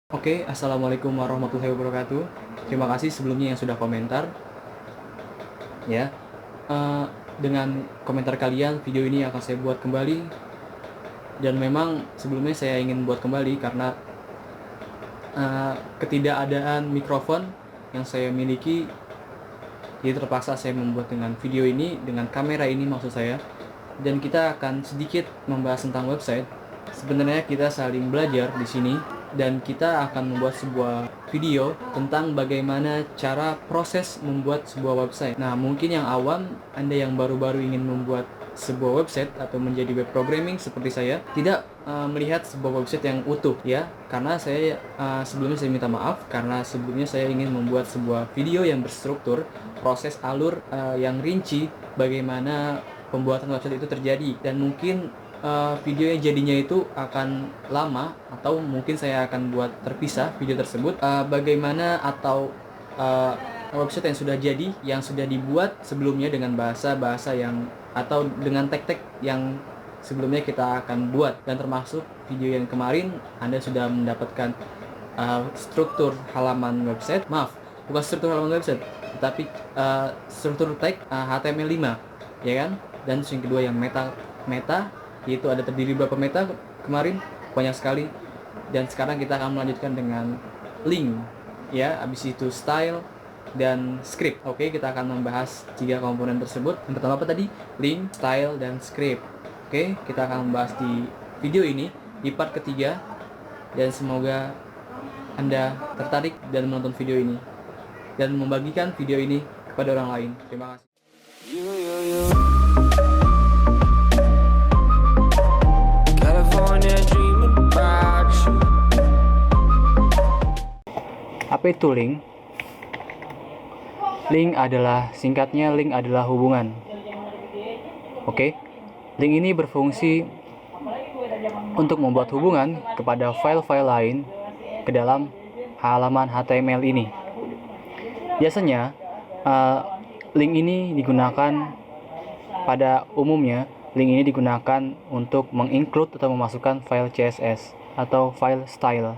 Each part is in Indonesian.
Oke, assalamualaikum warahmatullahi wabarakatuh. Terima kasih sebelumnya yang sudah komentar. Ya, Eh, dengan komentar kalian, video ini akan saya buat kembali. Dan memang sebelumnya saya ingin buat kembali karena ketidakadaan mikrofon yang saya miliki, jadi terpaksa saya membuat dengan video ini, dengan kamera ini maksud saya. Dan kita akan sedikit membahas tentang website. Sebenarnya kita saling belajar di sini dan kita akan membuat sebuah video tentang bagaimana cara proses membuat sebuah website. Nah, mungkin yang awam, Anda yang baru-baru ingin membuat sebuah website atau menjadi web programming seperti saya, tidak melihat sebuah website yang utuh ya. Karena saya sebelumnya saya minta maaf karena sebelumnya saya ingin membuat sebuah video yang berstruktur, proses alur yang rinci bagaimana pembuatan website itu terjadi, dan mungkin video yang jadinya itu akan lama atau mungkin saya akan buat terpisah video tersebut, bagaimana atau website yang sudah jadi, yang sudah dibuat sebelumnya dengan bahasa-bahasa yang atau dengan tag-tag yang sebelumnya kita akan buat. Dan termasuk video yang kemarin Anda sudah mendapatkan struktur halaman website, maaf, bukan struktur halaman website tetapi struktur tag HTML5 ya kan. Dan yang kedua yang meta, yaitu ada terdiri berapa meta kemarin, banyak sekali. Dan sekarang kita akan melanjutkan dengan link ya, habis itu style dan script. Oke, kita akan membahas tiga komponen tersebut. Yang pertama apa tadi? Link, style, dan script. Oke, kita akan membahas di video ini di part ketiga, dan semoga Anda tertarik dan menonton video ini dan membagikan video ini kepada orang lain. Terima kasih. Apa itu link? Link adalah, singkatnya, link adalah hubungan. Oke, link ini berfungsi untuk membuat hubungan kepada file-file lain ke dalam halaman HTML ini. Biasanya, link ini digunakan, pada umumnya, link ini digunakan untuk menginclude atau memasukkan file CSS atau file style.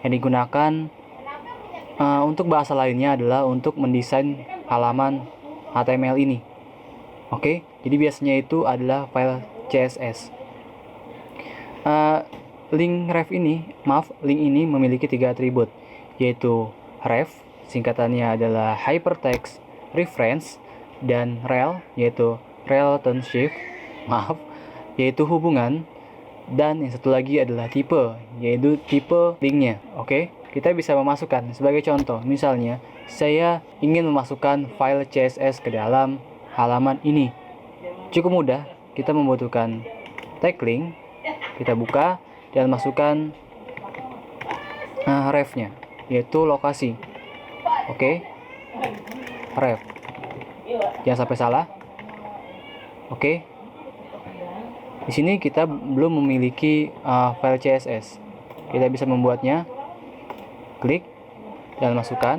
Yang digunakan untuk bahasa lainnya adalah untuk mendesain halaman HTML ini. Oke, jadi biasanya itu adalah file CSS. Link ini memiliki 3 atribut, yaitu ref, singkatannya adalah hypertext reference, dan rel, yaitu relationship, yaitu hubungan, dan yang satu lagi adalah tipe, yaitu tipe linknya. Oke, kita bisa memasukkan sebagai contoh, misalnya saya ingin memasukkan file CSS ke dalam halaman ini. Cukup mudah, kita membutuhkan tag link, kita buka dan masukkan refnya, yaitu lokasi. Oke, ref, jangan sampai salah. Oke, di sini kita belum memiliki file CSS. Kita bisa membuatnya. Klik dan masukkan,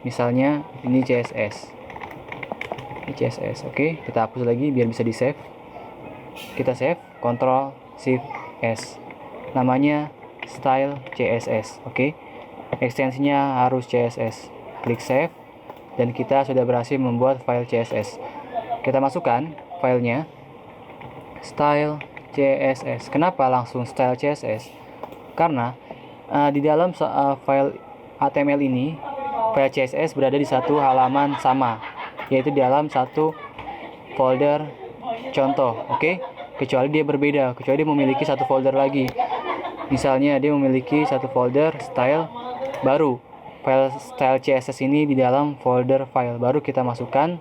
misalnya ini CSS. Oke, kita hapus lagi biar bisa di save. Kita save, Ctrl Shift S. Namanya style CSS. Oke, ekstensinya harus CSS. Klik save dan kita sudah berhasil membuat file CSS. Kita masukkan filenya, style CSS. Kenapa langsung style CSS? Karena di dalam file HTML ini, file CSS berada di satu halaman sama, yaitu di dalam satu folder contoh. Oke, kecuali dia berbeda, kecuali dia memiliki satu folder lagi. Misalnya dia memiliki satu folder style, baru file style CSS ini di dalam folder file, baru kita masukkan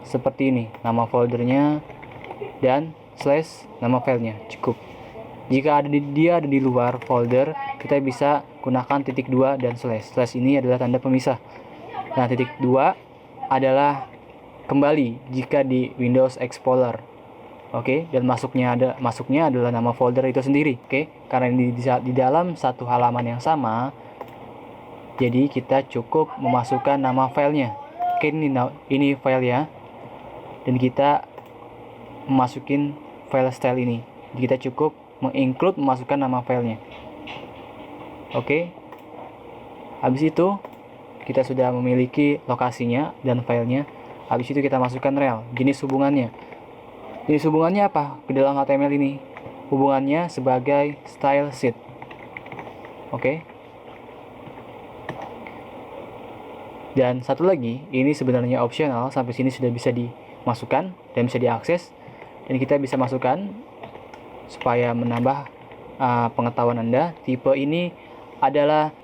seperti ini, nama foldernya dan slash nama filenya. Cukup. Jika dia ada di luar folder, kita bisa gunakan titik 2 dan slash. Slash ini adalah tanda pemisah. Nah, titik 2 adalah kembali jika di Windows Explorer. Oke, dan masuknya adalah nama folder itu sendiri. Oke, karena ini di dalam satu halaman yang sama, jadi kita cukup memasukkan nama filenya. Oke, ini filenya, dan kita memasukin file style ini. Jadi kita cukup menginclude, memasukkan nama filenya. Oke, Habis itu kita sudah memiliki lokasinya dan filenya. Habis itu kita masukkan rel, jenis hubungannya. Jenis hubungannya apa ke dalam HTML ini? Hubungannya sebagai style sheet. Oke. Dan satu lagi, ini sebenarnya optional, sampai sini sudah bisa dimasukkan dan bisa diakses. Dan kita bisa masukkan supaya menambah pengetahuan Anda. Tipe ini adalah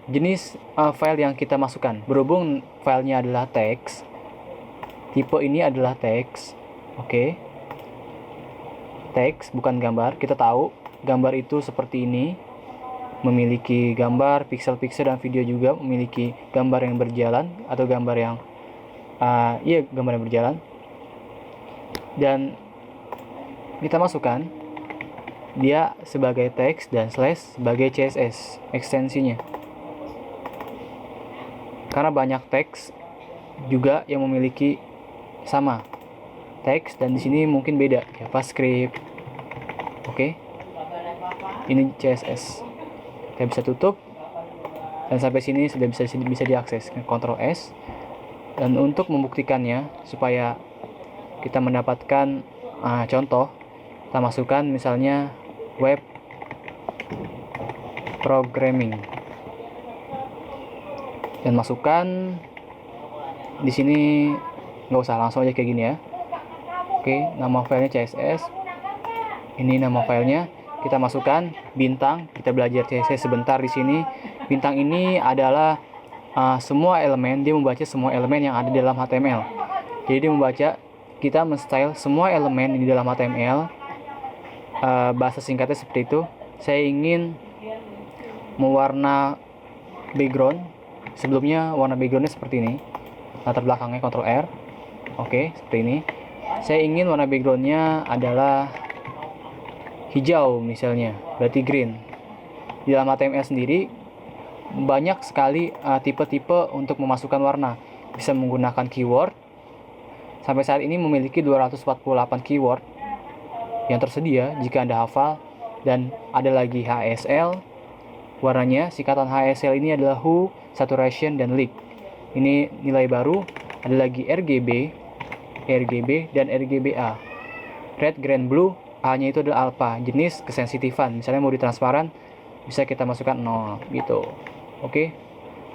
jenis file yang kita masukkan. Berhubung filenya adalah teks, tipe ini adalah teks. Oke. Teks bukan gambar. Kita tahu gambar itu seperti ini, memiliki gambar, pixel-pixel, dan video juga memiliki gambar yang berjalan atau gambar yang gambar yang berjalan. Dan kita masukkan dia sebagai teks dan slash sebagai CSS ekstensinya. Karena banyak teks juga yang memiliki sama teks, dan di sini mungkin beda JavaScript. Oke. Ini CSS. Kita bisa tutup, dan sampai sini sudah bisa diakses. Ctrl S. Dan untuk membuktikannya supaya kita mendapatkan contoh, kita masukkan misalnya web programming dan masukkan di sini. Nggak usah, langsung aja kayak gini ya. Oke, nama filenya CSS. Ini nama filenya. Kita masukkan bintang. Kita belajar CSS sebentar di sini. Bintang ini adalah semua elemen. Dia membaca semua elemen yang ada di dalam HTML. Jadi dia membaca, kita men-style semua elemen di dalam HTML. Bahasa singkatnya seperti itu. Saya ingin mewarna background. Sebelumnya warna backgroundnya seperti ini. Latar belakangnya Ctrl R. Oke, seperti ini. Saya ingin warna backgroundnya adalah hijau misalnya, berarti green. Di dalam HTML sendiri banyak sekali tipe-tipe untuk memasukkan warna. Bisa menggunakan keyword. Sampai saat ini memiliki 248 keyword yang tersedia jika Anda hafal. Dan ada lagi HSL. Warnanya, singkatan HSL ini adalah Hue, Saturation, dan Light. Ini nilai baru. Ada lagi RGB, dan RGBA. Red, Green, Blue, A-nya itu adalah alpha, jenis kesensitifan. Misalnya mau ditransparan, bisa kita masukkan 0 gitu. Oke.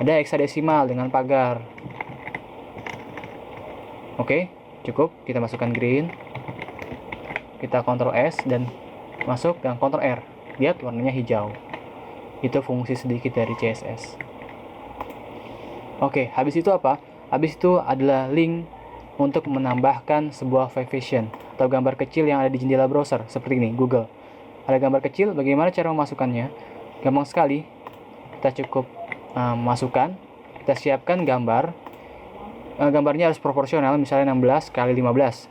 Ada hexadesimal dengan pagar. Oke, cukup. Kita masukkan green. Kita Ctrl S dan masuk, dan Ctrl R. Lihat warnanya hijau. Itu fungsi sedikit dari CSS. Oke, habis itu apa? Habis itu adalah link untuk menambahkan sebuah vision atau gambar kecil yang ada di jendela browser seperti ini, Google. Ada gambar kecil, bagaimana cara memasukkannya? Gampang sekali. Kita cukup masukkan, kita siapkan gambar. Gambarnya harus proporsional, misalnya 16 kali 15,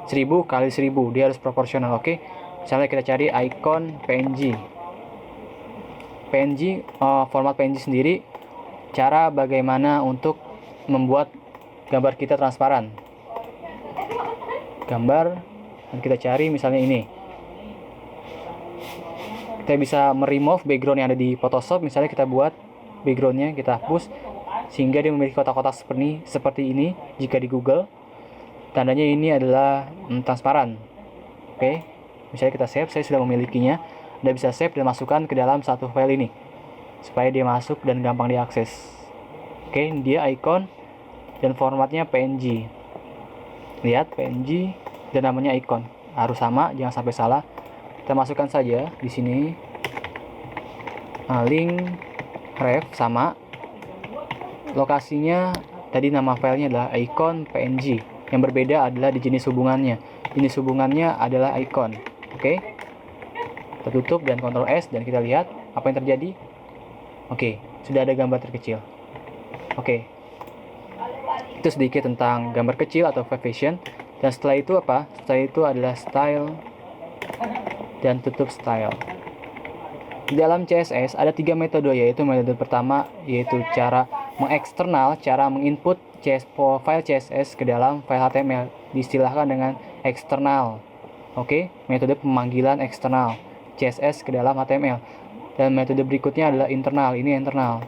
1000 kali 1000, dia harus proporsional. Oke. Misalnya kita cari icon PNG. Format PNG sendiri, cara bagaimana untuk membuat gambar kita transparan. Gambar, dan kita cari misalnya ini. Kita bisa meremove background yang ada di Photoshop. Misalnya kita buat backgroundnya, kita hapus sehingga dia memiliki kotak-kotak seperti ini. Jika di Google, tandanya ini adalah transparan. Oke, misalnya kita save. Saya sudah memilikinya. Anda bisa save dan masukkan ke dalam satu file ini supaya dia masuk dan gampang diakses. Oke, dia icon dan formatnya PNG. Lihat, PNG dan namanya icon. Harus sama, jangan sampai salah. Kita masukkan saja di sini. Link ref sama. Lokasinya tadi nama filenya adalah icon PNG. Yang berbeda adalah di jenis hubungannya. Jenis hubungannya adalah icon. Oke. Kita tutup dan Ctrl S dan kita lihat apa yang terjadi. Oke, sudah ada gambar terkecil. Oke. Itu sedikit tentang gambar kecil atau vision. Dan setelah itu apa? Setelah itu adalah style dan tutup style. Di dalam CSS ada 3 metode, yaitu metode pertama yaitu cara mengeksternal, cara menginput file CSS ke dalam file HTML, diistilahkan dengan eksternal. Oke, metode pemanggilan eksternal CSS ke dalam HTML. Dan metode berikutnya adalah internal, ini internal.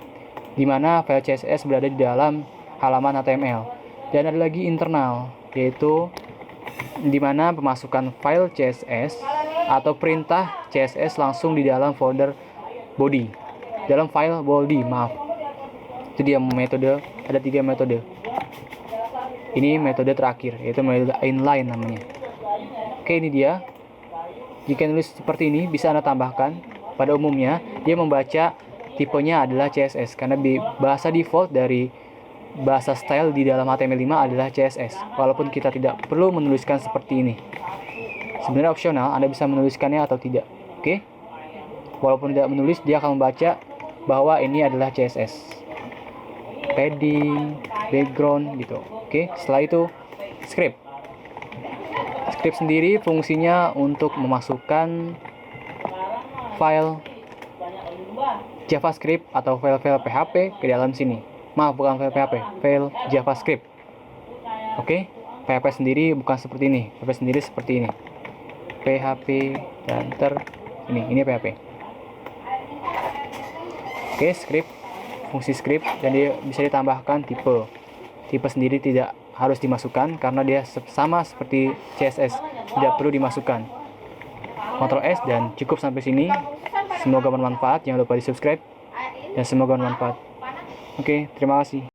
di mana file CSS berada di dalam halaman HTML. Dan ada lagi internal, yaitu di mana pemasukan file CSS atau perintah CSS langsung di dalam folder body, dalam file body, maaf. Itu dia metode, ada 3 metode. Ini metode terakhir, yaitu metode inline namanya. Oke, ini dia. Jika nulis seperti ini, bisa Anda tambahkan. Pada umumnya, dia membaca tipenya adalah CSS, karena bahasa default dari bahasa style di dalam HTML5 adalah CSS. Walaupun kita tidak perlu menuliskan seperti ini. Sebenarnya opsional, Anda bisa menuliskannya atau tidak. Oke? Walaupun tidak menulis, dia akan membaca bahwa ini adalah CSS. Padding, background, gitu. Oke? Setelah itu, script. Script sendiri fungsinya untuk memasukkan file JavaScript atau file-file PHP ke dalam sini. Maaf, bukan file PHP, file JavaScript. Oke, PHP sendiri bukan seperti ini. PHP sendiri seperti ini. PHP dan ini PHP. Oke, script, fungsi script, dan dia bisa ditambahkan tipe. Tipe sendiri tidak harus dimasukkan karena dia sama seperti CSS, tidak perlu dimasukkan. Ctrl S dan cukup sampai sini. Semoga bermanfaat. Jangan lupa di subscribe dan semoga bermanfaat. Oke, terima kasih.